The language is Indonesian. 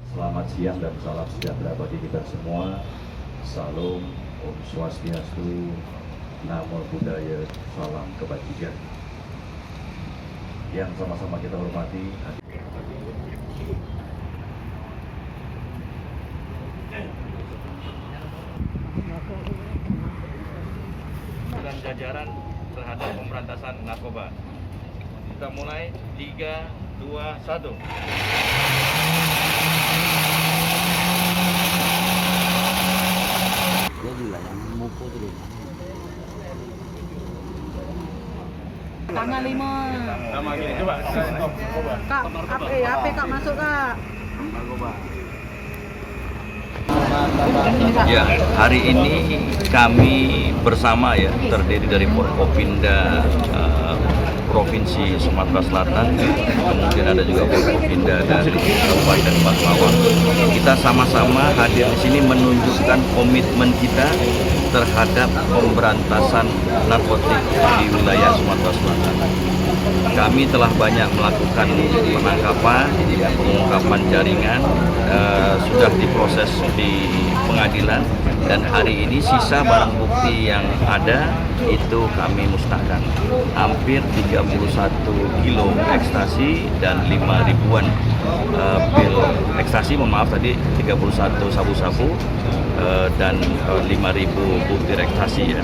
Selamat siang dan salam sejahtera bagi kita semua. Salam, Om Swastiastu, Namo Buddhaya, salam kebajikan. Yang sama-sama kita hormati. Dan jajaran terhadap pemberantasan narkoba. Kita mulai 3, 2, 1. Jadilah yang mukul dulu. Tanggal 5. Nama gini coba. Kak, HP Kak masuk Kak. Ya, hari ini kami bersama ya terdiri dari Forkopimda Provinsi Sumatera Selatan, kemudian ada juga Forkopimda dari Kabupaten Baklawan. Kita sama-sama hadir di sini menunjukkan komitmen kita terhadap pemberantasan narkotik di wilayah Sumatera Selatan. Kami telah banyak melakukan penangkapan, pengungkapan jaringan, sudah diproses di pengadilan, dan hari ini sisa barang bukti yang ada itu kami musnahkan. Hampir 31 kilo ekstasi dan 5 ribuan pil ekstasi, maaf tadi 31 sabu-sabu dan 5.000 butir ekstasi ya.